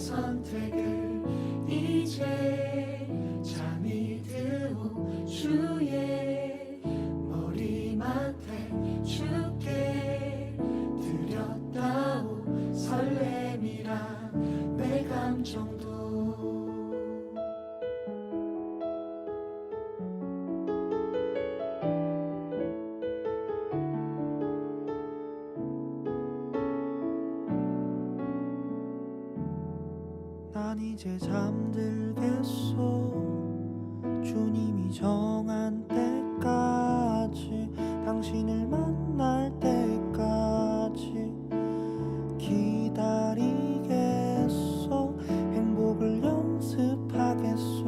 선택을 이제 잠이 들어 주의 머리맡에 주께 드렸다오 설렘이란 내 감정도 난 이제 잠들겠소 주님이 정한 때까지 당신을 만날 때까지 기다리겠소 행복을 연습하겠소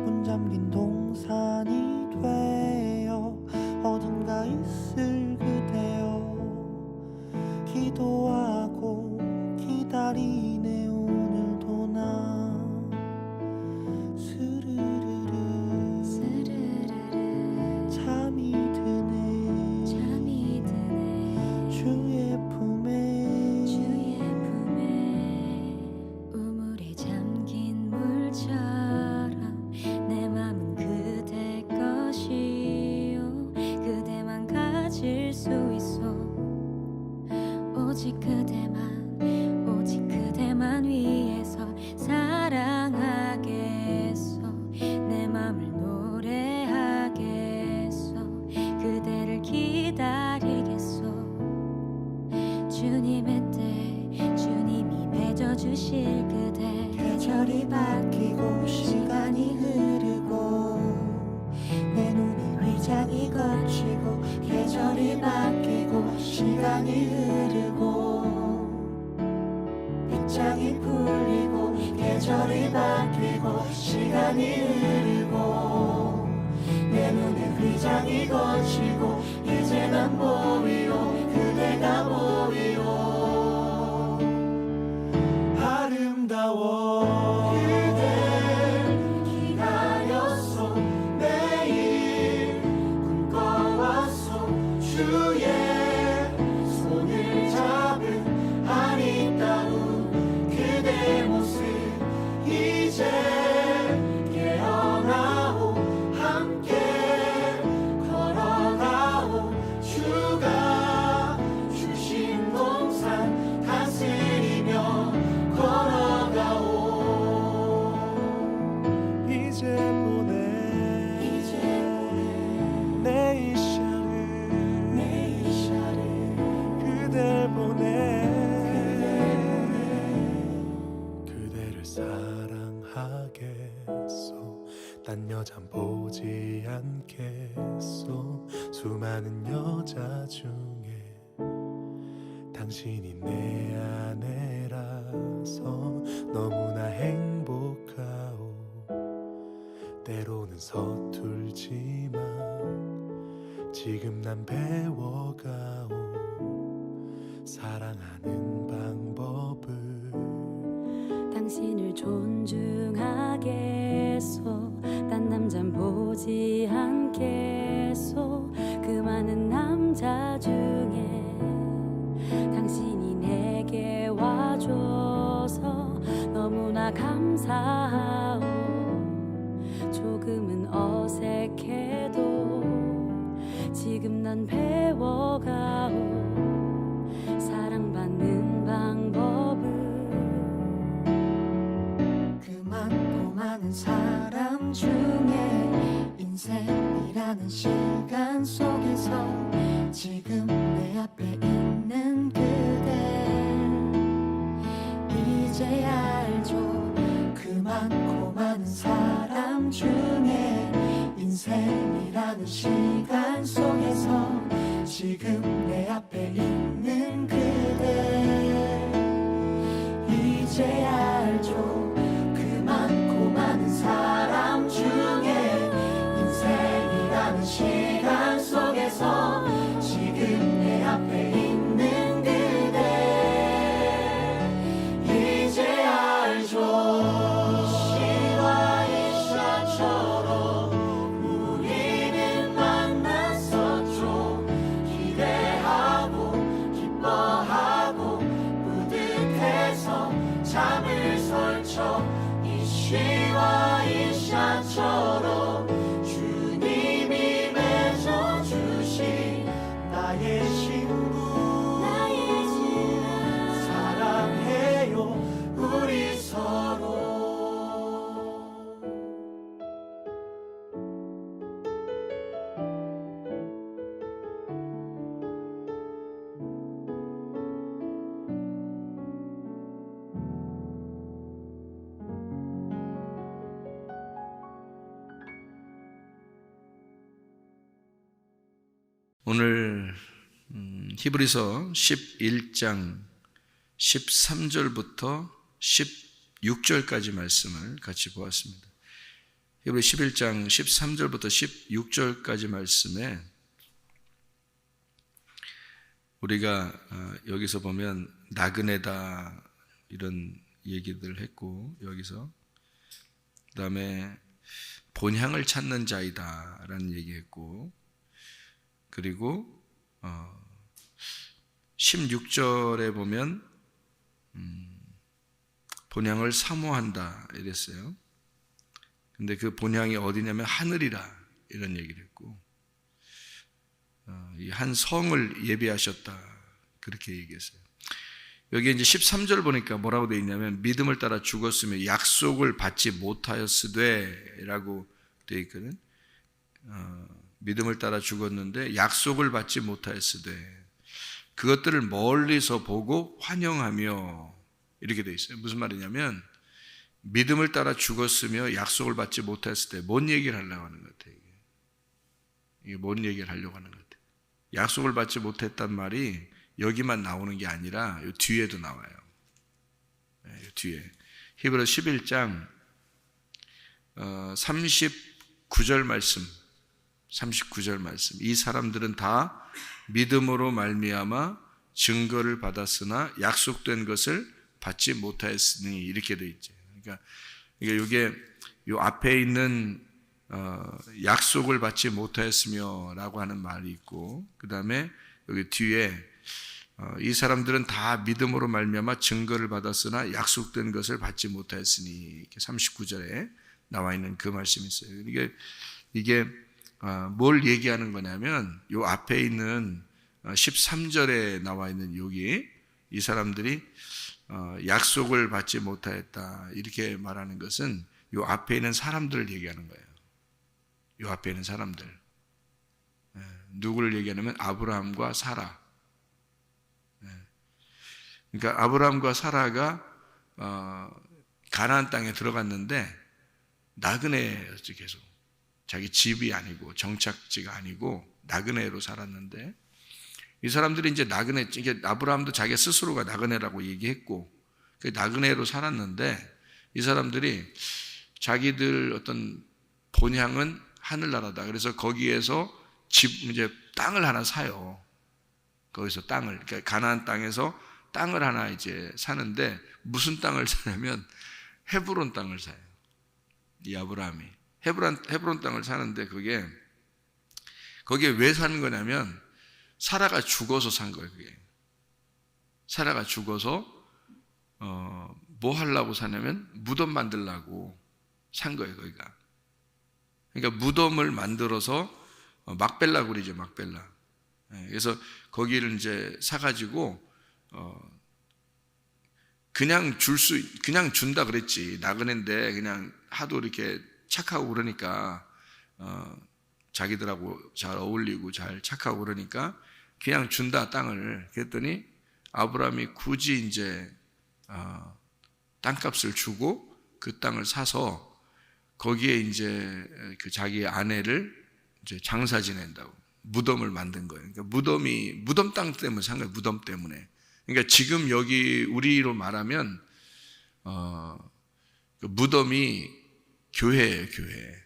문 잠긴 동산이 되어 어딘가 있을 그대여 기도하고 기다리네 오늘도 나 스르르르 잠이 드네 주의 품에 우물에 잠긴 물처럼 내 맘은 그대 것이요 그대만 가질 수 있어 오직 그대만 위해서 사랑하겠소 내 맘을 노래하겠소 그대를 기다리겠소 주님의 때 주님이 맺어주실 그대 계절이 바뀌고 시간이 흐르고 내 눈에 위장이 걷히고 계절이 바뀌고 시간이 흐르고 빗장이 풀리고 계절이 바뀌고 시간이 흐르고 내 눈에 위장이 걷히고 이제 난 보이오 그대가 보이오 아름다워 그댈 기다렸소 매일 꿈꿔왔소 주의 손을 잡은 아리따운 그대 모습 이제 깨어나오 함께 걸어가오 주가 주신 동산 다스리며 걸어가오 이제 보내 내 이샤를 그댈 보내 그대를 사랑하겠소 딴 여잔 보지 않겠소 수많은 여자 중에 당신이 내 아내라서 너무나 행복하오 때로는 서툴지만 지금 난 배워가오 사랑하는 방법을 당신을 존중하겠소 딴 남잔 보지 않겠소 그 많은 남자 중에 당신이 내게 와줘서 너무나 감사하오 조금은 어색해도 지금 난 배워가오 사랑받는 방법을 그 많고 많은 사람 중에 인생이라는 시간 속에서 지금 내 앞에 있는 그대 이제 알죠 그 많고 많은 사람 중에 인생이라는 시간 속에서 지금 내 앞에 있는 그대 이제 알죠 그 많고 많은 사람 중에 인생이라는 시간 속에서 지금 내 앞에 있는 그대 이제 알죠 시와 이샤처럼 우리는 만났었죠 기대하고 기뻐하고 뿌듯해서 참 오늘 히브리서 11장 13절부터 16절까지 말씀을 같이 보았습니다. 히브리 11장 13절부터 16절까지 말씀에 우리가 여기서 보면 나그네다 이런 얘기들 했고, 여기서 그 다음에 본향을 찾는 자이다 라는 얘기했고, 그리고 16절에 보면 본향을 사모한다 이랬어요. 근데 그 본향이 어디냐면 하늘이라 이런 얘기를 했고, 이 한 성을 예비하셨다 그렇게 얘기했어요. 여기 이제 13절 보니까 뭐라고 되어 있냐면 믿음을 따라 죽었으며 약속을 받지 못하였으되 라고 되어 있거든. 믿음을 따라 죽었는데 약속을 받지 못하였으되 그것들을 멀리서 보고 환영하며 이렇게 되어 있어요. 무슨 말이냐면 믿음을 따라 죽었으며 약속을 받지 못했을 때 뭔 얘기를 하려고 하는 것 같아요. 이게 뭔 얘기를 하려고 하는 것 같아요. 약속을 받지 못했단 말이 여기만 나오는 게 아니라 이 뒤에도 나와요. 이 뒤에 히브리 11장 39절 말씀, 39절 말씀. 이 사람들은 다 믿음으로 말미암아 증거를 받았으나 약속된 것을 받지 못하였으니 이렇게 돼 있죠. 그러니까 이게 요 앞에 있는 약속을 받지 못하였으며라고 하는 말이 있고, 그 다음에 여기 뒤에 이 사람들은 다 믿음으로 말미암아 증거를 받았으나 약속된 것을 받지 못하였으니 이렇게 39절에 나와 있는 그 말씀이 있어요. 이게 뭘 얘기하는 거냐면 요 앞에 있는 13절에 나와 있는 여기 이 사람들이 약속을 받지 못하였다 이렇게 말하는 것은 요 앞에 있는 사람들을 얘기하는 거예요. 요 앞에 있는 사람들. 누구를 얘기하냐면 아브라함과 사라. 그러니까 아브라함과 사라가 가나안 땅에 들어갔는데 나그네였죠. 계속 자기 집이 아니고 정착지가 아니고 나그네로 살았는데, 이 사람들이 이제 나그네, 이게 아브라함도 자기 스스로가 나그네라고 얘기했고 그 나그네로 살았는데, 이 사람들이 자기들 어떤 본향은 하늘나라다. 그래서 거기에서 이제 땅을 하나 사요. 거기서 땅을, 그러니까 가나안 땅에서 땅을 하나 이제 사는데, 무슨 땅을 사냐면 헤브론 땅을 사요. 이 아브라함이 헤브론 땅을 사는데 거기에 왜 사는 거냐면 사라가 죽어서 산 거예요. 그게 사라가 죽어서 뭐 하려고 사냐면 무덤 만들려고 산 거예요. 거기가. 그러니까 무덤을 만들어서 막벨라 그러죠. 막벨라. 그래서 거기를 이제 사가지고 그냥 준다 그랬지. 나그네인데 그냥 하도 이렇게 착하고 그러니까 자기들하고 잘 어울리고 잘 착하고 그러니까 그냥 준다 땅을. 그랬더니 아브라함이 굳이 이제 땅값을 주고 그 땅을 사서 거기에 이제 그 자기 아내를 이제 장사 지낸다고 무덤을 만든 거예요. 그러니까 무덤 땅 때문에 산 거예요. 무덤 때문에. 그러니까 지금 여기 우리로 말하면 그 무덤이 교회예요. 교회.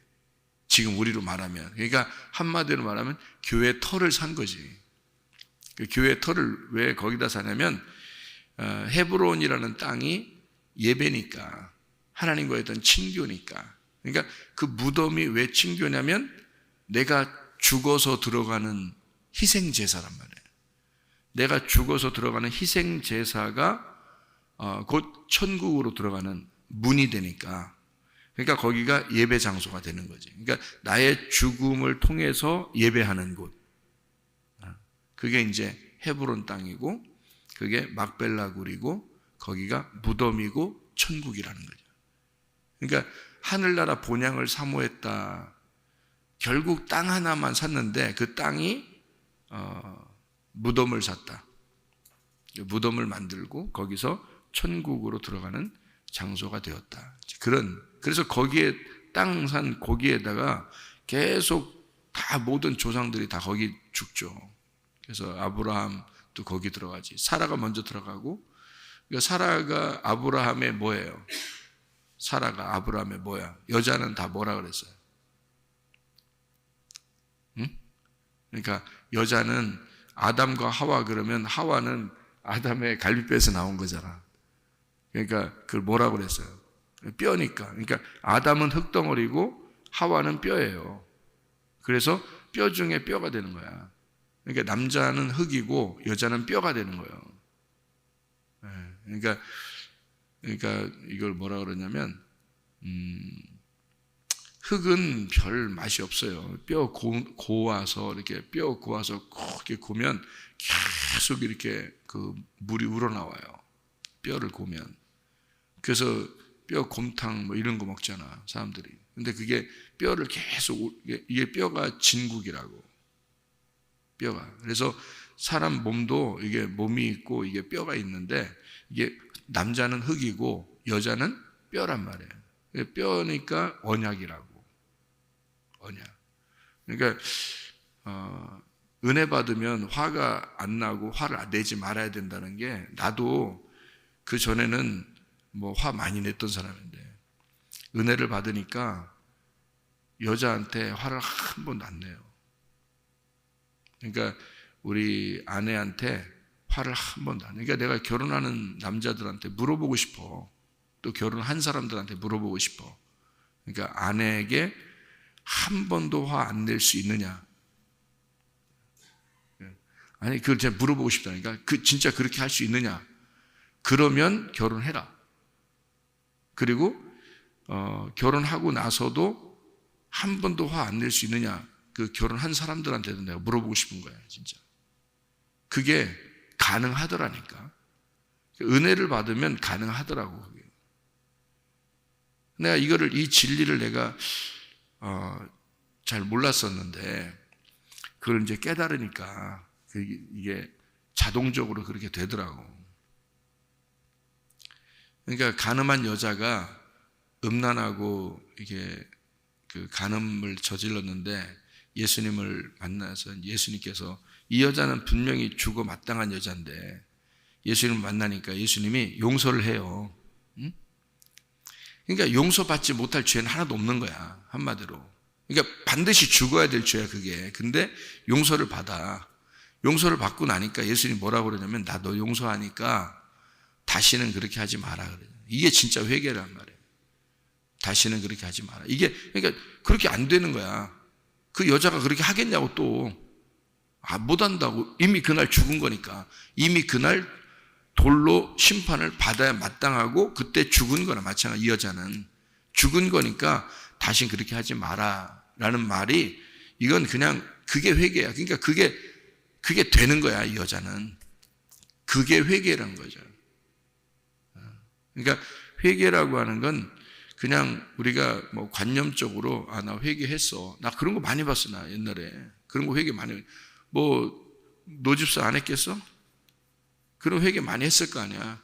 지금 우리로 말하면, 그러니까 한마디로 말하면 교회 터를 산 거지. 그 교회 터를 왜 거기다 사냐면 헤브론이라는 땅이 예배니까, 하나님과의 어떤 친교니까. 그러니까 그 무덤이 왜 친교냐면 내가 죽어서 들어가는 희생제사란 말이에요. 내가 죽어서 들어가는 희생제사가 곧 천국으로 들어가는 문이 되니까, 그러니까 거기가 예배 장소가 되는 거지. 그러니까 나의 죽음을 통해서 예배하는 곳. 그게 이제 헤브론 땅이고, 그게 막벨라 굴이고, 거기가 무덤이고 천국이라는 거죠. 그러니까 하늘나라 본향을 사모했다. 결국 땅 하나만 샀는데 그 땅이 무덤을 샀다. 무덤을 만들고 거기서 천국으로 들어가는 장소가 되었다. 그래서 거기에 땅 산 거기에다가 계속 다 모든 조상들이 다 거기 죽죠. 그래서 아브라함도 거기 들어가지. 사라가 먼저 들어가고, 그러니까 사라가 아브라함의 뭐예요? 사라가 아브라함의 뭐야? 여자는 다 뭐라 그랬어요? 응? 그러니까 여자는 아담과 하와 그러면 하와는 아담의 갈비뼈에서 나온 거잖아. 그러니까 그걸 뭐라고 그랬어요? 뼈니까. 그러니까 아담은 흙덩어리고 하와는 뼈예요. 그래서 뼈 중에 뼈가 되는 거야. 그러니까 남자는 흙이고 여자는 뼈가 되는 거예요. 그러니까 이걸 뭐라 그러냐면 흙은 별 맛이 없어요. 뼈 고와서 이렇게 뼈 고와서 이렇게 고면 계속 이렇게 그 물이 우러나와요. 뼈를 고면. 그래서 뼈 곰탕 뭐 이런 거 먹잖아, 사람들이. 근데 그게 뼈를 계속, 이게 뼈가 진국이라고. 뼈가. 그래서 사람 몸도 이게 몸이 있고 이게 뼈가 있는데, 이게 남자는 흙이고 여자는 뼈란 말이에요. 뼈니까 언약이라고. 언약. 그러니까 은혜 받으면 화가 안 나고 화를 내지 말아야 된다는 게, 나도 그 전에는 뭐 화 많이 냈던 사람인데 은혜를 받으니까 여자한테 화를 한 번도 안 내요. 그러니까 우리 아내한테 화를 한 번도 안 내요. 그러니까 내가 결혼하는 남자들한테 물어보고 싶어. 또 결혼한 사람들한테 물어보고 싶어. 그러니까 아내에게 한 번도 화 안 낼 수 있느냐? 아니, 그걸 제가 물어보고 싶다니까. 진짜 그렇게 할 수 있느냐? 그러면 결혼해라. 그리고 결혼하고 나서도 한 번도 화 안 낼 수 있느냐? 그 결혼한 사람들한테도 내가 물어보고 싶은 거야, 진짜. 그게 가능하더라니까. 은혜를 받으면 가능하더라고, 그게. 내가 이 진리를 내가 잘 몰랐었는데, 그걸 이제 깨달으니까 이게 자동적으로 그렇게 되더라고. 그러니까 간음한 여자가 음란하고 이게 그 간음을 저질렀는데 예수님을 만나서 예수님께서, 이 여자는 분명히 죽어 마땅한 여자인데 예수님을 만나니까 예수님이 용서를 해요. 응? 그러니까 용서받지 못할 죄는 하나도 없는 거야, 한마디로. 그러니까 반드시 죽어야 될 죄야, 그게. 근데 용서를 받아. 용서를 받고 나니까 예수님이 뭐라고 그러냐면, 나 너 용서하니까 다시는 그렇게 하지 마라 그래요. 이게 진짜 회개란 말이에요. 다시는 그렇게 하지 마라. 이게 그러니까 그렇게 안 되는 거야. 그 여자가 그렇게 하겠냐고 또. 못 한다고. 이미 그날 죽은 거니까. 이미 그날 돌로 심판을 받아야 마땅하고 그때 죽은 거나 마찬가지. 이 여자는 죽은 거니까 다시는 그렇게 하지 마라 라는 말이, 이건 그냥 그게 회개야. 그러니까 그게 되는 거야, 이 여자는. 그게 회개라는 거죠. 그러니까 회개라고 하는 건 그냥 우리가 뭐 관념적으로 나 회개했어. 나 그런 거 많이 봤어, 나 옛날에. 그런 거 회개 많이. 뭐 노집사 안 했겠어? 그런 회개 많이 했을 거 아니야.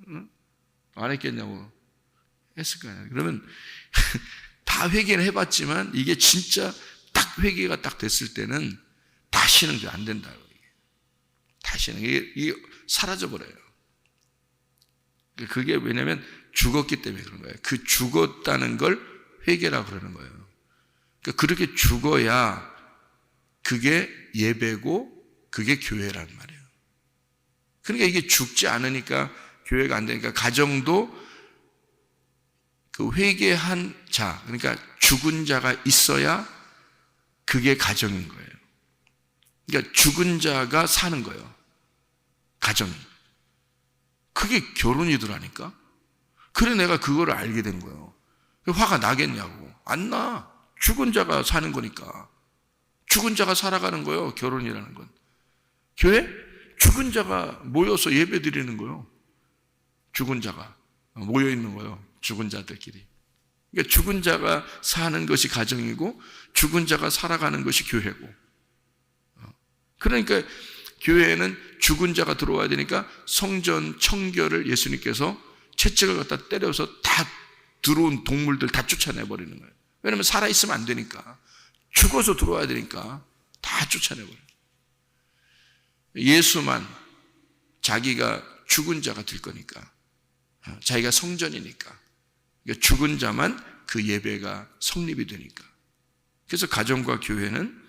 응? 안 했겠냐고. 했을 거 아니야. 그러면 다 회개는 해봤지만 이게 진짜 딱 회개가 딱 됐을 때는 다시는 안 된다. 다시는 이게 사라져버려요. 그게 왜냐면 죽었기 때문에 그런 거예요. 그 죽었다는 걸 회개라고 그러는 거예요. 그러니까 그렇게 죽어야 그게 예배고 그게 교회라는 말이에요. 그러니까 이게 죽지 않으니까 교회가 안 되니까, 가정도 그 회개한 자, 그러니까 죽은 자가 있어야 그게 가정인 거예요. 그러니까 죽은 자가 사는 거예요, 가정이. 그게 결혼이더라니까. 그래 내가 그거를 알게 된 거예요. 화가 나겠냐고. 안 나. 죽은 자가 사는 거니까. 죽은 자가 살아가는 거예요, 결혼이라는 건. 교회? 죽은 자가 모여서 예배 드리는 거예요. 죽은 자가 모여 있는 거예요, 죽은 자들끼리. 그러니까 죽은 자가 사는 것이 가정이고 죽은 자가 살아가는 것이 교회고. 그러니까 교회에는 죽은 자가 들어와야 되니까 성전 청결을 예수님께서 채찍을 갖다 때려서 다 들어온 동물들 다 쫓아내버리는 거예요. 왜냐하면 살아있으면 안 되니까. 죽어서 들어와야 되니까 다 쫓아내버려요. 예수만 자기가 죽은 자가 될 거니까, 자기가 성전이니까, 그러니까 죽은 자만 그 예배가 성립이 되니까. 그래서 가정과 교회는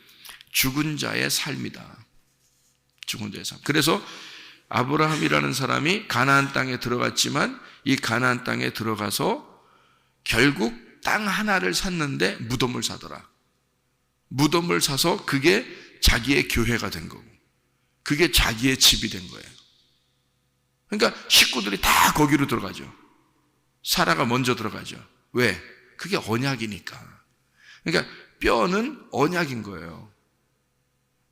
죽은 자의 삶이다. 죽은 자의 삶. 그래서 아브라함이라는 사람이 가나안 땅에 들어갔지만 이 가나안 땅에 들어가서 결국 땅 하나를 샀는데 무덤을 사더라. 무덤을 사서 그게 자기의 교회가 된 거고, 그게 자기의 집이 된 거예요. 그러니까 식구들이 다 거기로 들어가죠. 사라가 먼저 들어가죠. 왜? 그게 언약이니까. 그러니까 뼈는 언약인 거예요.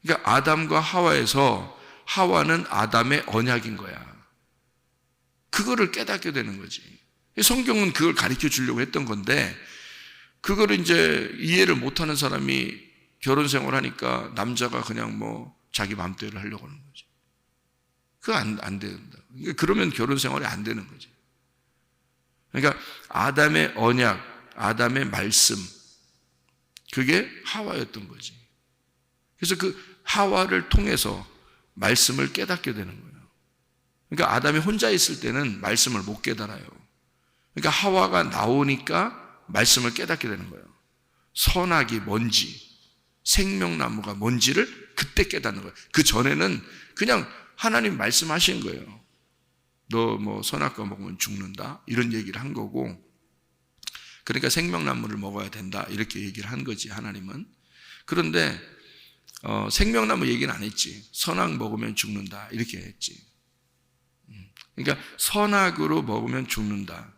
그러니까 아담과 하와에서 하와는 아담의 언약인 거야. 그거를 깨닫게 되는 거지. 성경은 그걸 가르쳐 주려고 했던 건데, 그거를 이제 이해를 못하는 사람이 결혼 생활하니까 남자가 그냥 뭐 자기 마음대로 하려고 하는 거지. 그거 안 된다. 그러니까 그러면 결혼 생활이 안 되는 거지. 그러니까 아담의 언약, 아담의 말씀, 그게 하와였던 거지. 그래서 그 하와를 통해서 말씀을 깨닫게 되는 거예요. 그러니까 아담이 혼자 있을 때는 말씀을 못 깨달아요. 그러니까 하와가 나오니까 말씀을 깨닫게 되는 거예요. 선악이 뭔지, 생명나무가 뭔지를 그때 깨닫는 거예요. 그 전에는 그냥 하나님 말씀하신 거예요. 너 뭐 선악과 먹으면 죽는다, 이런 얘기를 한 거고, 그러니까 생명나무를 먹어야 된다, 이렇게 얘기를 한 거지 하나님은. 그런데 생명나무 얘기는 안 했지. 선악 먹으면 죽는다, 이렇게 했지. 그러니까 선악으로 먹으면 죽는다.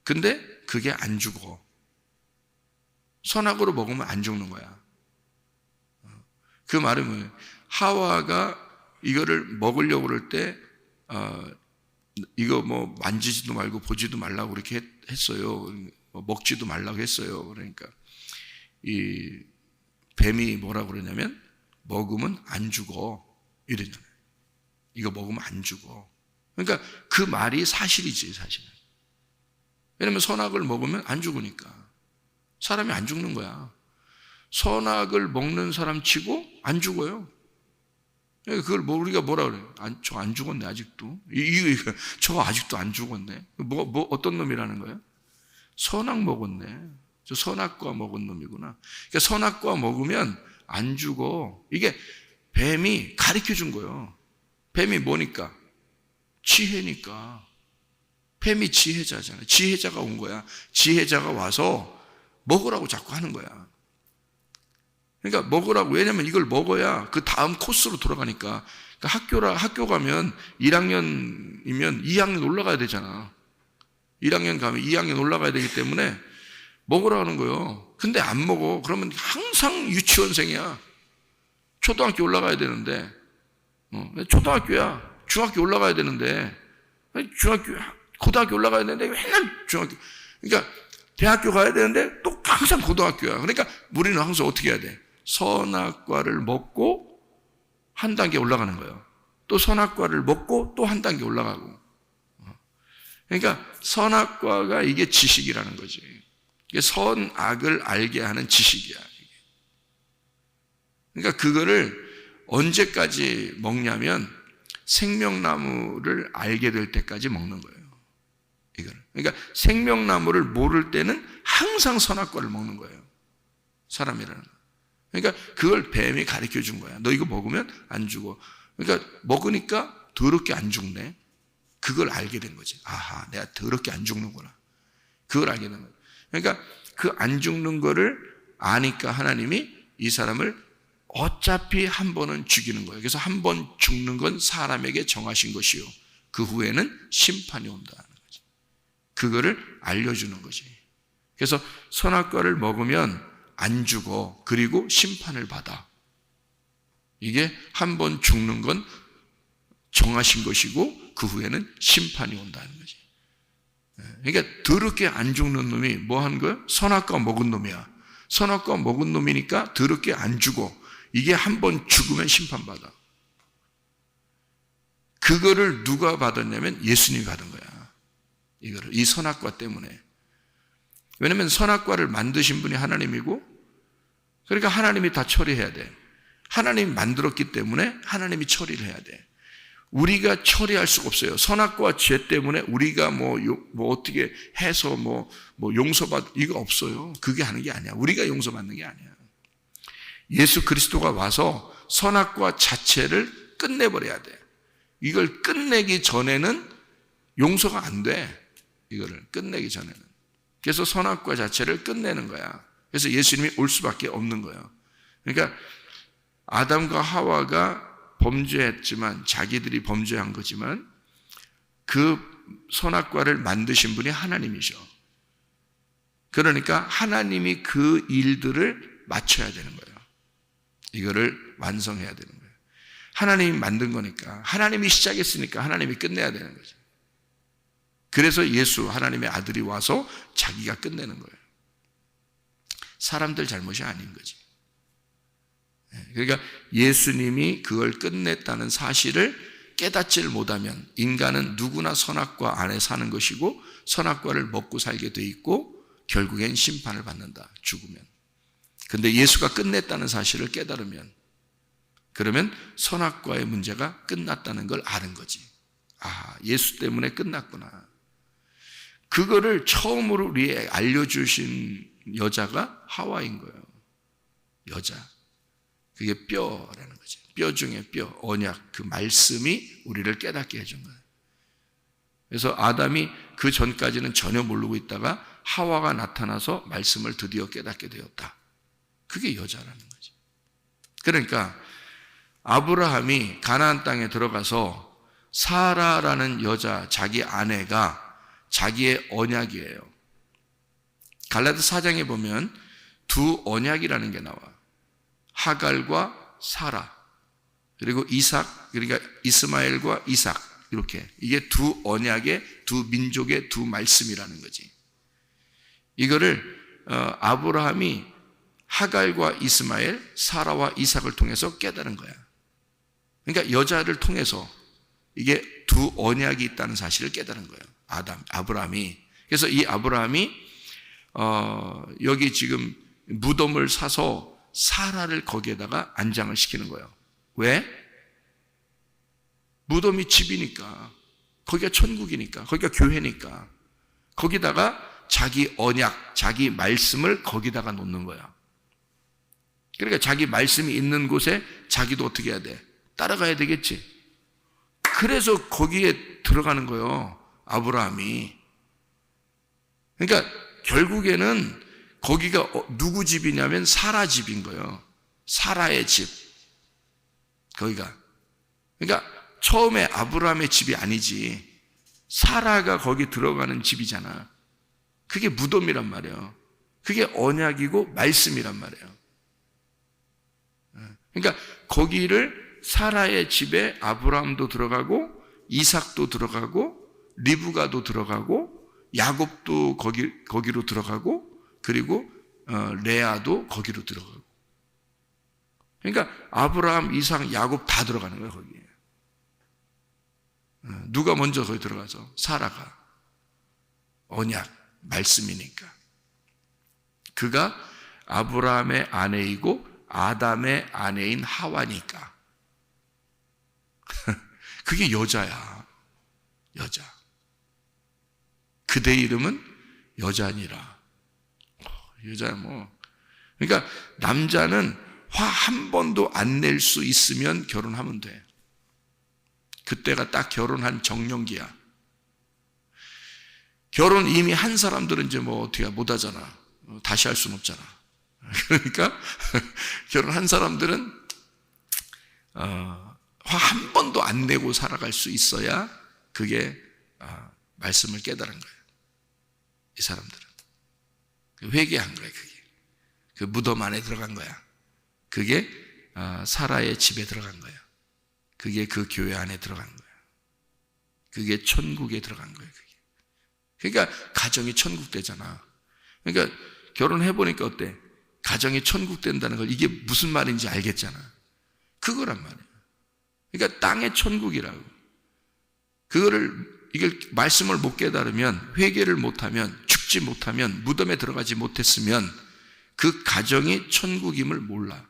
근데 그게 안 죽어. 선악으로 먹으면 안 죽는 거야. 그 말은 뭐예요? 하와가 이거를 먹으려고 그럴 때 이거 뭐 만지지도 말고 보지도 말라고 그렇게 했어요. 먹지도 말라고 했어요. 그러니까 이 뱀이 뭐라고 그러냐면 먹으면 안 죽어, 이러잖아요. 이거 먹으면 안 죽어. 그러니까 그 말이 사실이지, 사실은. 왜냐면 선악을 먹으면 안 죽으니까. 사람이 안 죽는 거야. 선악을 먹는 사람 치고 안 죽어요. 그걸 우리가 뭐라 그래요? 저 안 죽었네, 아직도. 저 아직도 안 죽었네. 어떤 놈이라는 거예요? 선악 먹었네. 저 선악과 먹은 놈이구나. 그러니까 선악과 먹으면 안 죽어. 이게 뱀이 가르쳐 준 거예요. 뱀이 뭐니까? 지혜니까. 뱀이 지혜자잖아요. 지혜자가 온 거야. 지혜자가 와서 먹으라고 자꾸 하는 거야. 그러니까 먹으라고. 왜냐면 이걸 먹어야 그 다음 코스로 돌아가니까. 그러니까 학교 가면 1학년이면 2학년 올라가야 되잖아. 1학년 가면 2학년 올라가야 되기 때문에 먹으라고 하는 거예요. 근데 안 먹어. 그러면 항상 유치원생이야. 초등학교 올라가야 되는데, 초등학교야. 중학교 올라가야 되는데, 고등학교 올라가야 되는데 맨날 중학교. 그러니까 대학교 가야 되는데 또 항상 고등학교야. 그러니까 우리는 항상 어떻게 해야 돼? 선악과를 먹고 한 단계 올라가는 거예요. 또 선악과를 먹고 또 한 단계 올라가고. 그러니까 선악과가 이게 지식이라는 거지. 이게 선악을 알게 하는 지식이야. 그러니까 그거를 언제까지 먹냐면 생명나무를 알게 될 때까지 먹는 거예요. 이거를. 그러니까 생명나무를 모를 때는 항상 선악과를 먹는 거예요. 사람이라는 거. 그러니까 그걸 뱀이 가르쳐 준 거야. 너 이거 먹으면 안 죽어. 그러니까 먹으니까 더럽게 안 죽네. 그걸 알게 된 거지. 아하, 내가 더럽게 안 죽는구나. 그걸 알게 된 거야. 그러니까 그 안 죽는 거를 아니까 하나님이 이 사람을 어차피 한 번은 죽이는 거예요. 그래서 한 번 죽는 건 사람에게 정하신 것이요. 그 후에는 심판이 온다는 거지. 그거를 알려주는 거지. 그래서 선악과를 먹으면 안 죽어. 그리고 심판을 받아. 이게 한 번 죽는 건 정하신 것이고 그 후에는 심판이 온다는 거지. 그러니까 더럽게 안 죽는 놈이 뭐 한 거야? 선악과 먹은 놈이야. 선악과 먹은 놈이니까 더럽게 안 죽어. 이게 한 번 죽으면 심판받아. 그거를 누가 받았냐면 예수님이 받은 거야. 이거를. 이 선악과 때문에. 왜냐면 선악과를 만드신 분이 하나님이고 그러니까 하나님이 다 처리해야 돼. 하나님이 만들었기 때문에 하나님이 처리를 해야 돼. 우리가 처리할 수가 없어요. 선악과 죄 때문에 우리가 뭐 어떻게 해서 뭐 용서받, 이거 없어요. 그게 하는 게 아니야. 우리가 용서받는 게 아니야. 예수 그리스도가 와서 선악과 자체를 끝내버려야 돼. 이걸 끝내기 전에는 용서가 안 돼. 이거를 끝내기 전에는. 그래서 선악과 자체를 끝내는 거야. 그래서 예수님이 올 수밖에 없는 거예요. 그러니까 아담과 하와가 범죄했지만, 자기들이 범죄한 거지만 그 선악과를 만드신 분이 하나님이셔. 그러니까 하나님이 그 일들을 맞춰야 되는 거예요. 이거를 완성해야 되는 거예요. 하나님이 만든 거니까, 하나님이 시작했으니까 하나님이 끝내야 되는 거죠. 그래서 예수, 하나님의 아들이 와서 자기가 끝내는 거예요. 사람들 잘못이 아닌 거지. 그러니까 예수님이 그걸 끝냈다는 사실을 깨닫지를 못하면 인간은 누구나 선악과 안에 사는 것이고 선악과를 먹고 살게 돼 있고 결국엔 심판을 받는다, 죽으면. 근데 예수가 끝냈다는 사실을 깨달으면, 그러면 선악과의 문제가 끝났다는 걸 아는 거지. 아, 예수 때문에 끝났구나. 그거를 처음으로 우리에게 알려주신 여자가 하와인 거예요. 여자. 그게 뼈라는 거죠. 뼈 중에 뼈, 언약, 그 말씀이 우리를 깨닫게 해준 거예요. 그래서 아담이 그 전까지는 전혀 모르고 있다가 하와가 나타나서 말씀을 드디어 깨닫게 되었다. 그게 여자라는 거죠. 그러니까 아브라함이 가나안 땅에 들어가서 사라라는 여자, 자기 아내가 자기의 언약이에요. 갈라디아 4장에 보면 두 언약이라는 게 나와. 하갈과 사라, 그리고 이삭, 그러니까 이스마엘과 이삭, 이렇게. 이게 두 언약의, 두 민족의 두 말씀이라는 거지. 이거를 아브라함이 하갈과 이스마엘, 사라와 이삭을 통해서 깨달은 거야. 그러니까 여자를 통해서 이게 두 언약이 있다는 사실을 깨달은 거예요. 아브라함이. 그래서 이 아브라함이 여기 지금 무덤을 사서 사라를 거기에다가 안장을 시키는 거예요. 왜? 무덤이 집이니까, 거기가 천국이니까, 거기가 교회니까, 거기다가 자기 언약, 자기 말씀을 거기다가 놓는 거야. 그러니까 자기 말씀이 있는 곳에 자기도 어떻게 해야 돼? 따라가야 되겠지. 그래서 거기에 들어가는 거예요, 아브라함이. 그러니까 결국에는 거기가 누구 집이냐면 사라 집인 거예요. 사라의 집. 거기가. 그러니까 처음에 아브라함의 집이 아니지. 사라가 거기 들어가는 집이잖아. 그게 무덤이란 말이에요. 그게 언약이고 말씀이란 말이에요. 그러니까 거기를 사라의 집에 아브라함도 들어가고 이삭도 들어가고 리브가도 들어가고 야곱도 거기로 들어가고 그리고 레아도 거기로 들어가고. 그러니까 아브라함, 이삭, 야곱 다 들어가는 거예요, 거기에. 누가 먼저 거기 들어가서? 사라가. 언약, 말씀이니까. 그가 아브라함의 아내이고 아담의 아내인 하와니까. 그게 여자야. 여자. 그대 이름은 여자니라. 여자 뭐. 그러니까 남자는 화 한 번도 안 낼 수 있으면 결혼하면 돼. 그때가 딱 결혼한 정년기야. 결혼 이미 한 사람들은 이제 뭐 어떻게 못 하잖아. 다시 할 수는 없잖아. 그러니까 결혼한 사람들은 화 한 번도 안 내고 살아갈 수 있어야 그게 말씀을 깨달은 거예요. 이 사람들은 회개한 거예요. 그게 그 무덤 안에 들어간 거야. 그게 사라의 집에 들어간 거야. 그게 그 교회 안에 들어간 거야. 그게 천국에 들어간 거예요. 그게. 그러니까 가정이 천국 되잖아. 그러니까 결혼해 보니까 어때? 가정이 천국 된다는 걸 이게 무슨 말인지 알겠잖아. 그거란 말이야. 그러니까 땅의 천국이라고. 그거를 이걸 말씀을 못 깨달으면, 회개를 못하면, 죽지 못하면, 무덤에 들어가지 못했으면 그 가정이 천국임을 몰라.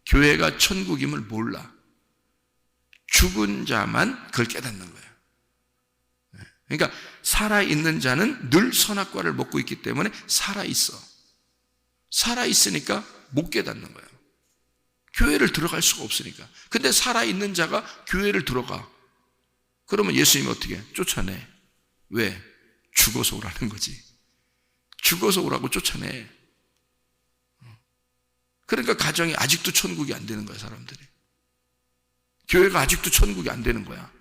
교회가 천국임을 몰라. 죽은 자만 그걸 깨닫는 거예요. 그러니까 살아있는 자는 늘 선악과를 먹고 있기 때문에 살아있어. 살아있으니까 못 깨닫는 거예요. 교회를 들어갈 수가 없으니까. 근데 살아있는 자가 교회를 들어가. 그러면 예수님이 어떻게 해? 쫓아내. 왜? 죽어서 오라는 거지. 죽어서 오라고 쫓아내. 그러니까 가정이 아직도 천국이 안 되는 거야, 사람들이. 교회가 아직도 천국이 안 되는 거야.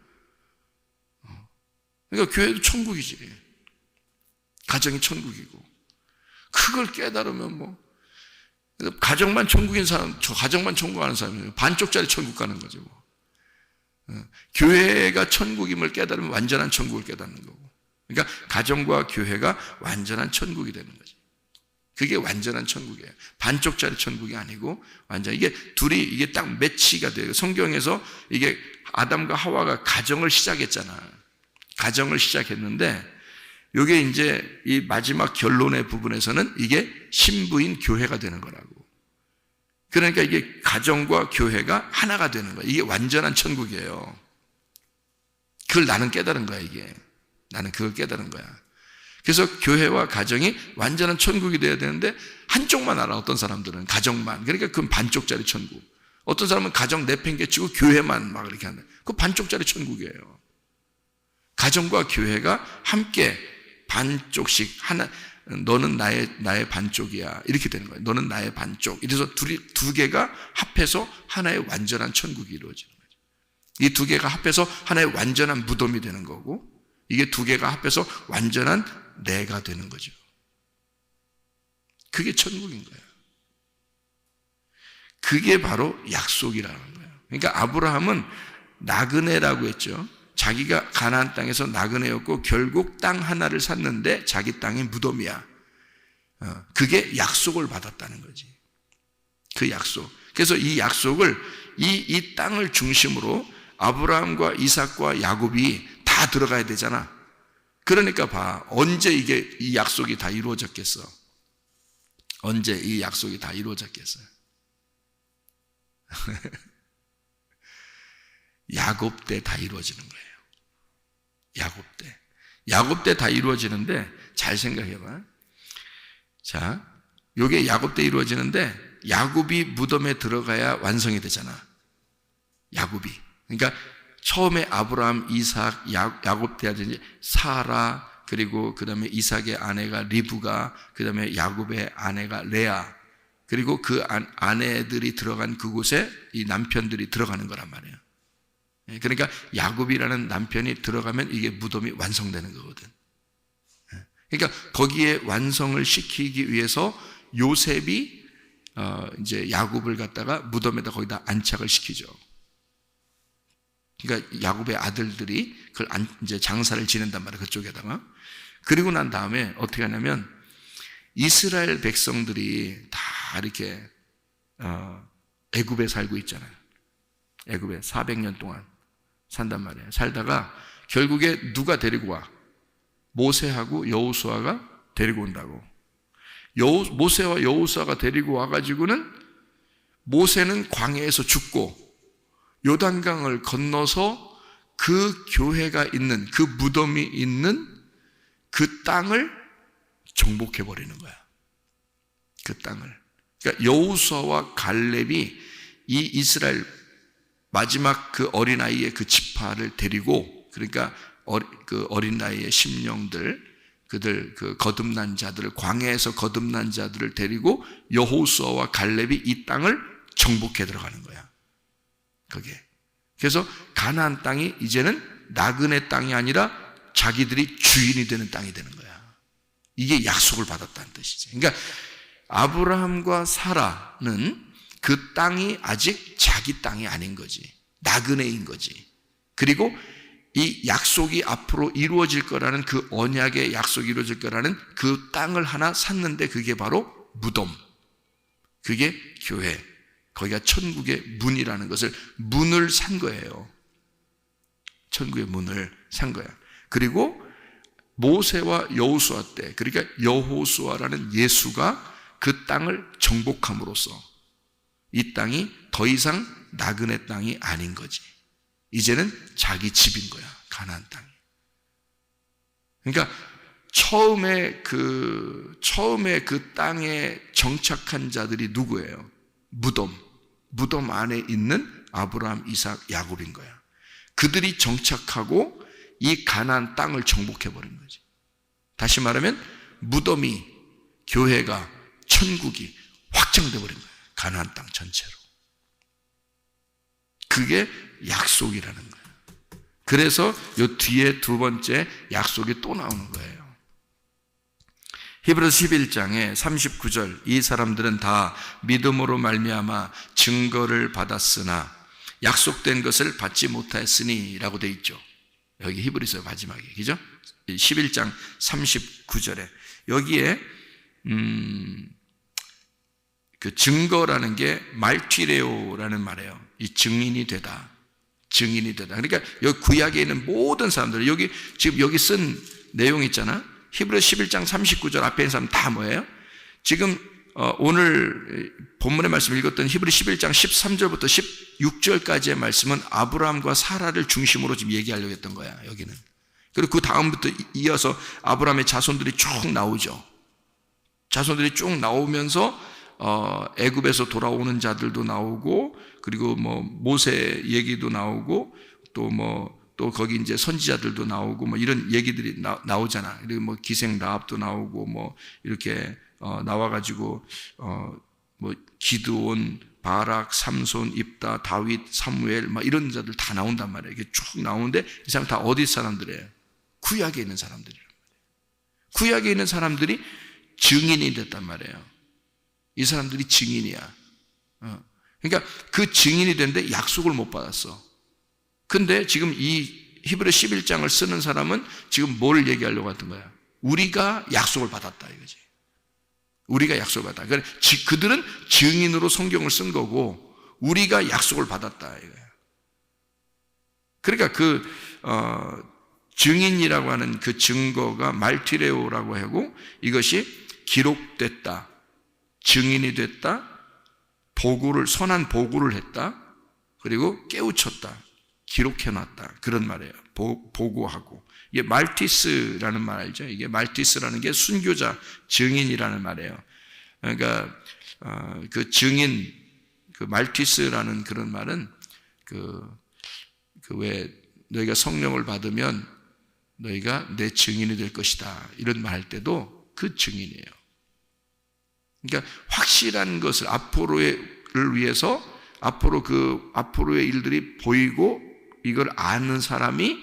그러니까 교회도 천국이지. 가정이 천국이고. 그걸 깨달으면 뭐 가정만 천국인 사람, 저 가정만 천국하는 사람이에요. 반쪽짜리 천국 가는 거죠. 뭐. 교회가 천국임을 깨달으면 완전한 천국을 깨닫는 거고. 그러니까 가정과 교회가 완전한 천국이 되는 거죠. 그게 완전한 천국이에요. 반쪽짜리 천국이 아니고 완전 이게 둘이 이게 딱 매치가 돼요. 성경에서 이게 아담과 하와가 가정을 시작했잖아. 가정을 시작했는데 이게 이제 이 마지막 결론의 부분에서는 이게 신부인 교회가 되는 거라고. 그러니까 이게 가정과 교회가 하나가 되는 거야. 이게 완전한 천국이에요. 그걸 나는 깨달은 거야, 이게. 나는 그걸 깨달은 거야. 그래서 교회와 가정이 완전한 천국이 돼야 되는데 한쪽만 알아, 어떤 사람들은. 가정만. 그러니까 그건 반쪽짜리 천국. 어떤 사람은 가정 내팽개치고 교회만 막 이렇게 하는. 그거 반쪽짜리 천국이에요. 가정과 교회가 함께 반쪽씩 하나, 너는 나의 반쪽이야. 이렇게 되는 거예요. 너는 나의 반쪽. 이래서 두 개가 합해서 하나의 완전한 천국이 이루어지는 거죠. 이 두 개가 합해서 하나의 완전한 무덤이 되는 거고, 이게 두 개가 합해서 완전한 내가 되는 거죠. 그게 천국인 거예요. 그게 바로 약속이라는 거예요. 그러니까 아브라함은 나그네라고 했죠. 자기가 가나안 땅에서 나그네였고 결국 땅 하나를 샀는데 자기 땅이 무덤이야. 그게 약속을 받았다는 거지. 그 약속. 그래서 이 약속을 이 땅을 중심으로 아브라함과 이삭과 야곱이 다 들어가야 되잖아. 그러니까 봐. 언제 이 약속이 다 이루어졌겠어? 언제 이 약속이 다 이루어졌겠어요? 야곱 때 다 이루어지는 거예요. 야곱 때. 야곱 때 다 이루어지는데 잘 생각해봐. 자, 요게 야곱 때 이루어지는데 야곱이 무덤에 들어가야 완성이 되잖아. 야곱이. 그러니까 처음에 아브라함, 이삭, 야곱 때 하든지 사라, 그리고 그 다음에 이삭의 아내가 리브가, 그 다음에 야곱의 아내가 레아, 그리고 그 아내들이 들어간 그곳에 이 남편들이 들어가는 거란 말이에요. 그러니까 야곱이라는 남편이 들어가면 이게 무덤이 완성되는 거거든. 그러니까 거기에 완성을 시키기 위해서 요셉이 이제 야곱을 갖다가 무덤에다 거기다 안착을 시키죠. 그러니까 야곱의 아들들이 그걸 이제 장사를 지낸단 말이에요. 그쪽에다가. 그리고 난 다음에 어떻게 하냐면 이스라엘 백성들이 다 이렇게 애굽에 살고 있잖아요. 애굽에 400년 동안 산단 말이에요. 살다가 결국에 누가 데리고 와? 모세하고 여호수아가 데리고 온다고. 모세와 여호수아가 데리고 와가지고는 모세는 광야에서 죽고 요단강을 건너서 그 교회가 있는, 그 무덤이 있는 그 땅을 정복해버리는 거야. 그 땅을. 그러니까 여호수아와 갈렙이 이 이스라엘 마지막 그 어린아이의 그 지파를 데리고, 그러니까 그 어린아이의 심령들, 그들 그 거듭난 자들을, 광야에서 거듭난 자들을 데리고 여호수아와 갈렙이 이 땅을 정복해 들어가는 거야. 그게. 그래서 가나안 땅이 이제는 나그네 땅이 아니라 자기들이 주인이 되는 땅이 되는 거야. 이게 약속을 받았다는 뜻이지. 그러니까 아브라함과 사라는 그 땅이 아직 자기 땅이 아닌 거지. 나그네인 거지. 그리고 이 약속이 앞으로 이루어질 거라는, 그 언약의 약속이 이루어질 거라는 그 땅을 하나 샀는데 그게 바로 무덤. 그게 교회. 거기가 천국의 문이라는 것을, 문을 산 거예요. 천국의 문을 산 거야. 그리고 모세와 여호수아 때, 그러니까 여호수아라는 예수가 그 땅을 정복함으로써 이 땅이 더 이상 나그네 땅이 아닌 거지. 이제는 자기 집인 거야, 가나안 땅이. 그러니까 처음에 그 땅에 정착한 자들이 누구예요? 무덤 안에 있는 아브라함, 이삭, 야곱인 거야. 그들이 정착하고 이 가나안 땅을 정복해 버린 거지. 다시 말하면 무덤이, 교회가, 천국이 확장돼 버린 거야, 가나안 땅 전체로. 그게 약속이라는 거야. 그래서 요 뒤에 두 번째 약속이 또 나오는 거예요. 히브리서 11장에 39절, 이 사람들은 다 믿음으로 말미암아 증거를 받았으나 약속된 것을 받지 못하였으니 라고 돼 있죠. 여기 히브리서 마지막에, 그죠? 11장 39절에 여기에 그 증거라는 게 말티레오라는 말이에요. 이 증인이 되다. 그러니까 여기 구약에 있는 모든 사람들, 여기 지금 여기 쓴 내용 있잖아. 히브리서 11장 39절 앞에 있는 사람 다 뭐예요? 지금 오늘 본문의 말씀 읽었던 히브리 11장 13절부터 16절까지의 말씀은 아브라함과 사라를 중심으로 지금 얘기하려고 했던 거야, 여기는. 그리고 그 다음부터 이어서 아브라함의 자손들이 쭉 나오죠. 자손들이 쭉 나오면서 애굽에서 돌아오는 자들도 나오고, 그리고 뭐 모세 얘기도 나오고, 또 거기 이제 선지자들도 나오고, 뭐 이런 얘기들이 나오잖아. 그리고 뭐 기생 라합도 나오고, 뭐 이렇게 나와가지고 뭐 기드온, 바락, 삼손, 입다, 다윗, 사무엘, 막 이런 자들 다 나온단 말이에요. 이게 쭉 나오는데 이 사람 다 어디 사람들이에요? 구약에 있는 사람들이란 말이에요. 구약에 있는 사람들이 증인이 됐단 말이에요. 이 사람들이 증인이야. 그러니까 그 증인이 됐는데 약속을 못 받았어. 근데 지금 이 히브리 11장을 쓰는 사람은 지금 뭘 얘기하려고 했던 거야? 우리가 약속을 받았다 이거지. 우리가 약속을 받았다. 그러니까 그들은 증인으로 성경을 쓴 거고 우리가 약속을 받았다 이거야. 그러니까 증인이라고 하는 그 증거가 말티레오라고 하고, 이것이 기록됐다, 증인이 됐다, 선한 보고를 했다, 그리고 깨우쳤다, 기록해놨다, 그런 말이에요. 보고하고. 이게 말티스라는 말 알죠? 이게 말티스라는 게 순교자, 증인이라는 말이에요. 그러니까 그 증인, 그 말티스라는 그런 말은 왜 너희가 성령을 받으면 너희가 내 증인이 될 것이다, 이런 말 할 때도 그 증인이에요. 그러니까 확실한 것을 앞으로를 위해서 앞으로의 일들이 보이고 이걸 아는 사람이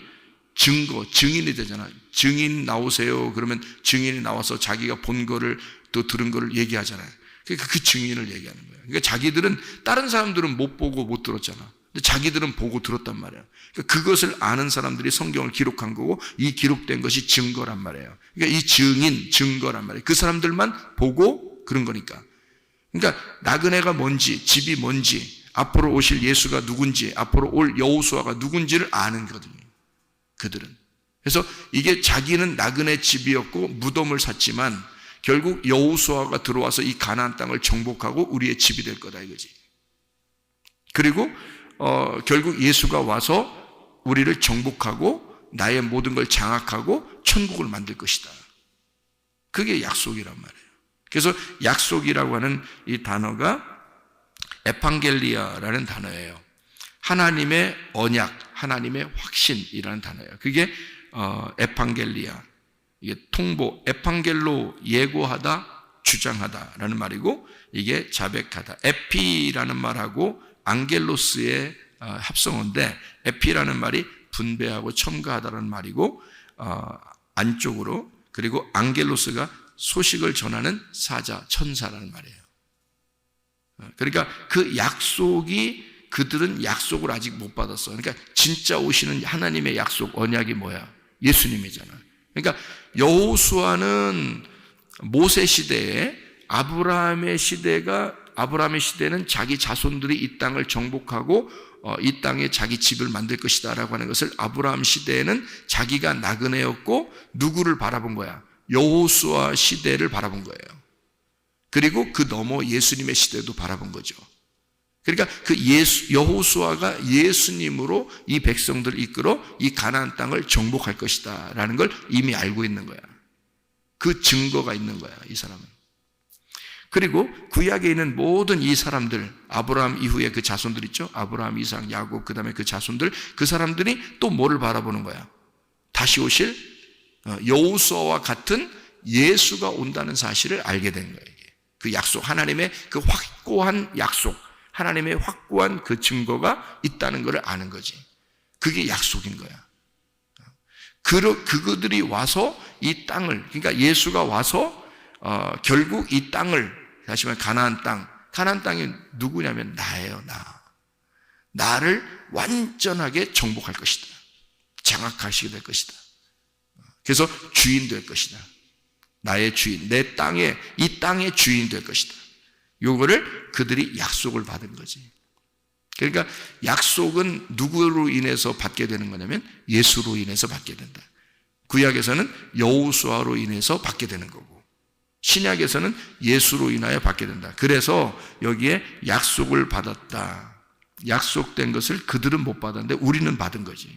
증인이 되잖아. 증인 나오세요. 그러면 증인이 나와서 자기가 본 거를 또 들은 거를 얘기하잖아요. 그러니까 그 증인을 얘기하는 거예요. 그러니까 자기들은, 다른 사람들은 못 보고 못 들었잖아. 근데 자기들은 보고 들었단 말이에요. 그러니까 그것을 아는 사람들이 성경을 기록한 거고, 이 기록된 것이 증거란 말이에요. 그러니까 이 증거란 말이에요. 그 사람들만 보고 그런 거니까. 그러니까 나그네가 뭔지, 집이 뭔지, 앞으로 오실 예수가 누군지, 앞으로 올 여호수아가 누군지를 아는 거거든요, 그들은. 그래서 이게 자기는 나그네 집이었고 무덤을 샀지만 결국 여호수아가 들어와서 이 가나안 땅을 정복하고 우리의 집이 될 거다 이거지. 그리고 결국 예수가 와서 우리를 정복하고 나의 모든 걸 장악하고 천국을 만들 것이다. 그게 약속이란 말이에요. 그래서 약속이라고 하는 이 단어가 에판겔리아라는 단어예요. 하나님의 언약, 하나님의 확신이라는 단어예요. 그게 에판겔리아, 이게 통보, 에판겔로 예고하다, 주장하다라는 말이고, 이게 자백하다. 에피라는 말하고 앙겔로스의 합성어인데, 에피라는 말이 분배하고 첨가하다라는 말이고, 안쪽으로, 그리고 앙겔로스가 소식을 전하는 사자, 천사라는 말이에요. 그러니까 그 약속이, 그들은 약속을 아직 못 받았어. 그러니까 진짜 오시는 하나님의 약속, 언약이 뭐야? 예수님이잖아. 그러니까 여호수아는 모세 시대에, 아브라함의 시대는 자기 자손들이 이 땅을 정복하고 이 땅에 자기 집을 만들 것이다 라고 하는 것을, 아브라함 시대에는 자기가 나그네였고 누구를 바라본 거야? 여호수아 시대를 바라본 거예요. 그리고 그 너머 예수님의 시대도 바라본 거죠. 그러니까 그 여호수아가 예수님으로 이 백성들을 이끌어 이 가나안 땅을 정복할 것이다 라는 걸 이미 알고 있는 거야. 그 증거가 있는 거야, 이 사람은. 그리고 구약에 있는 모든 이 사람들, 아브라함 이후에 그 자손들 있죠? 아브라함, 이삭, 야곱, 그 다음에 그 자손들, 그 사람들이 또 뭐를 바라보는 거야? 다시 오실 여호수아와 같은 예수가 온다는 사실을 알게 된 거예요. 그 약속, 하나님의 그 확고한 약속, 하나님의 확고한 그 증거가 있다는 것을 아는 거지. 그게 약속인 거야. 그들이 와서 이 땅을, 그러니까 예수가 와서 결국 이 땅을, 다시 말해 가나안 땅이 누구냐면 나예요, 나. 나를 완전하게 정복할 것이다. 장악하시게 될 것이다. 그래서 주인 될 것이다. 나의 주인, 내 땅에, 이 땅의 주인 될 것이다. 요거를 그들이 약속을 받은 거지. 그러니까 약속은 누구로 인해서 받게 되는 거냐면 예수로 인해서 받게 된다. 구약에서는 여호수아로 인해서 받게 되는 거고, 신약에서는 예수로 인하여 받게 된다. 그래서 여기에 약속을 받았다. 약속된 것을 그들은 못 받았는데 우리는 받은 거지.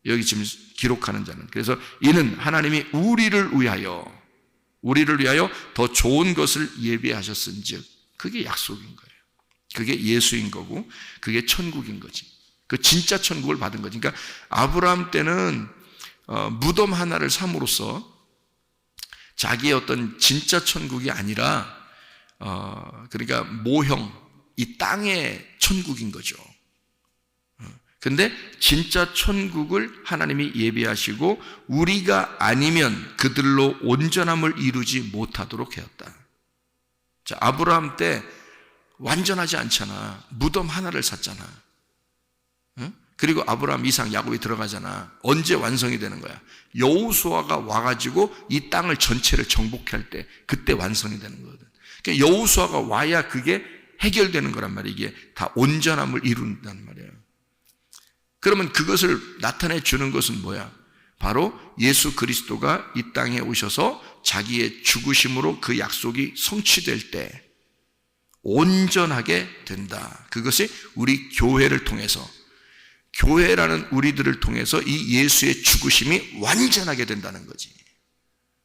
여기 지금 기록하는 자는. 그래서 이는 하나님이 우리를 위하여 더 좋은 것을 예비하셨은즉, 그게 약속인 거예요. 그게 예수인 거고, 그게 천국인 거지. 그 진짜 천국을 받은 거지. 그러니까 아브라함 때는 무덤 하나를 삼으로써 자기의 어떤 진짜 천국이 아니라 그러니까 모형, 이 땅의 천국인 거죠. 근데 진짜 천국을 하나님이 예비하시고 우리가 아니면 그들로 온전함을 이루지 못하도록 하였다. 자, 아브라함 때 완전하지 않잖아. 무덤 하나를 샀잖아. 응? 그리고 아브라함, 이삭, 야곱이 들어가잖아. 언제 완성이 되는 거야? 여호수아가 와가지고 이 땅을 전체를 정복할 때, 그때 완성이 되는 거거든. 그러니까 여호수아가 와야 그게 해결되는 거란 말이야. 이게 다 온전함을 이룬다는 말이에요. 그러면 그것을 나타내 주는 것은 뭐야? 바로 예수 그리스도가 이 땅에 오셔서 자기의 죽으심으로 그 약속이 성취될 때 온전하게 된다. 그것이 우리 교회를 통해서, 교회라는 우리들을 통해서 이 예수의 죽으심이 완전하게 된다는 거지.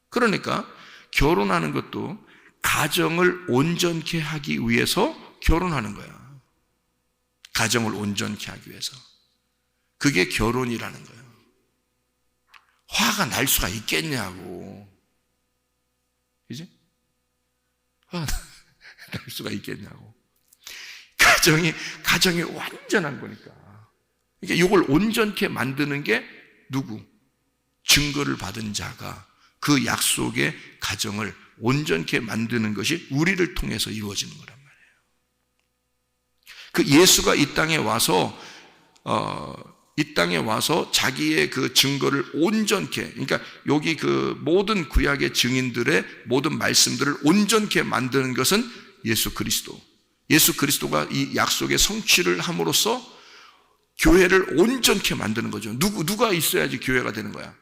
그러니까 결혼하는 것도 가정을 온전케 하기 위해서 결혼하는 거야. 가정을 온전케 하기 위해서. 그게 결혼이라는 거예요. 화가 날 수가 있겠냐고. 그지? 화가 날 수가 있겠냐고. 가정이 완전한 거니까. 그러니까 이걸 온전케 만드는 게 누구? 증거를 받은 자가 그 약속의 가정을 온전케 만드는 것이 우리를 통해서 이루어지는 거란 말이에요. 그 예수가 이 땅에 와서 자기의 그 증거를 온전케, 그러니까 여기 그 모든 구약의 증인들의 모든 말씀들을 온전케 만드는 것은 예수 그리스도가 이 약속의 성취를 함으로써 교회를 온전케 만드는 거죠. 누가 있어야지 교회가 되는 거야?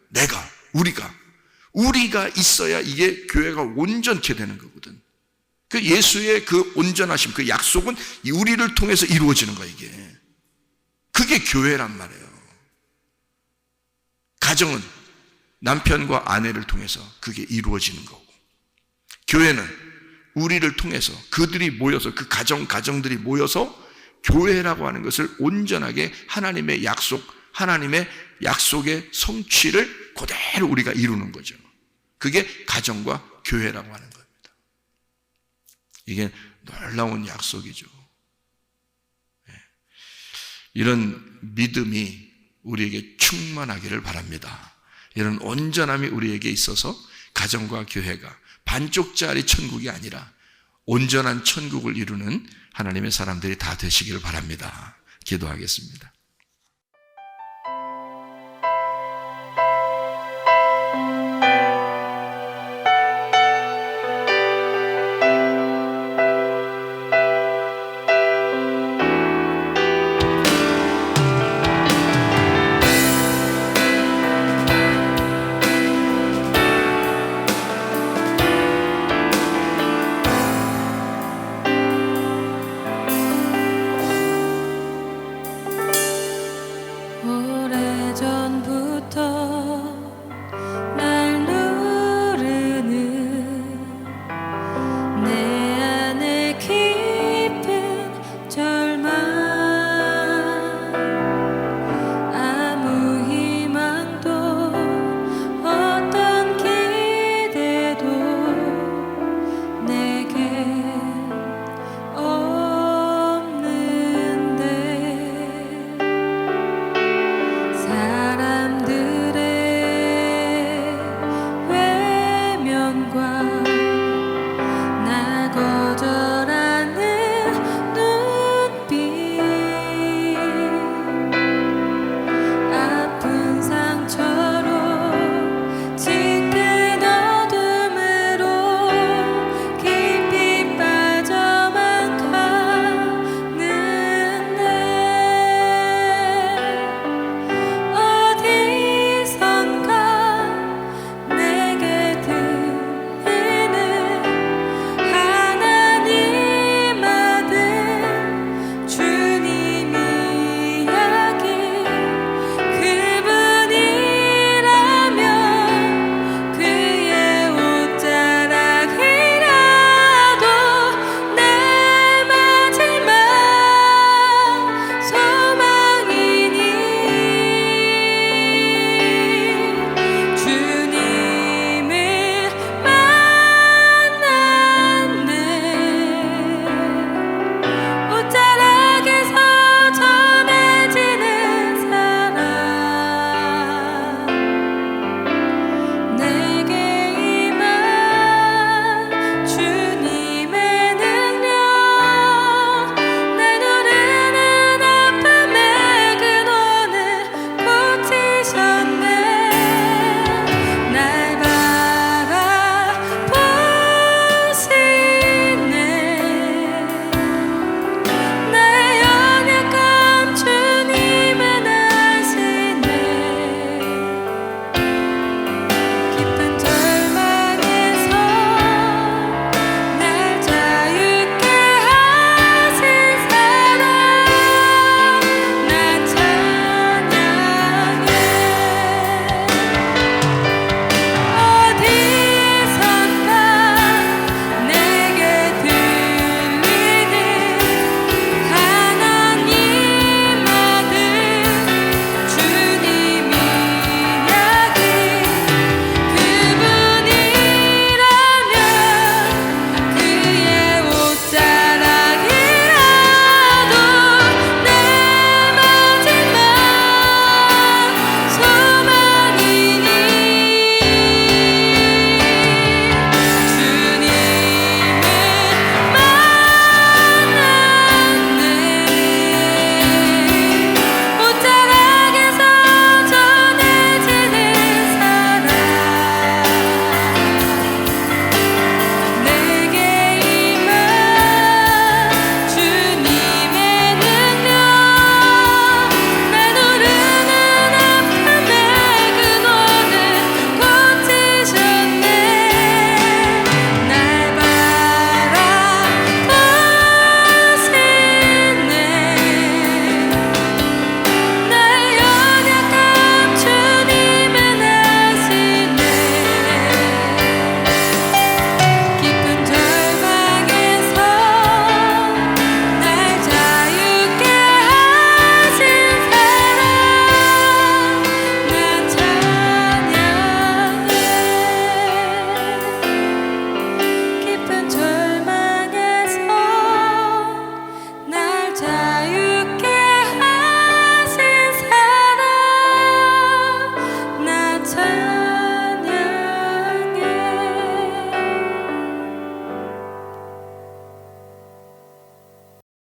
우리가 있어야 이게 교회가 온전케 되는 거거든. 그 예수의 그 온전하심, 그 약속은 우리를 통해서 이루어지는 거야, 이게. 그게 교회란 말이에요. 가정은 남편과 아내를 통해서 그게 이루어지는 거고, 교회는 우리를 통해서 그들이 모여서, 그 가정들이 모여서 교회라고 하는 것을 온전하게 하나님의 약속의 성취를 그대로 우리가 이루는 거죠. 그게 가정과 교회라고 하는 겁니다. 이게 놀라운 약속이죠. 이런 믿음이 우리에게 충만하기를 바랍니다. 이런 온전함이 우리에게 있어서 가정과 교회가 반쪽짜리 천국이 아니라 온전한 천국을 이루는 하나님의 사람들이 다 되시기를 바랍니다. 기도하겠습니다. 참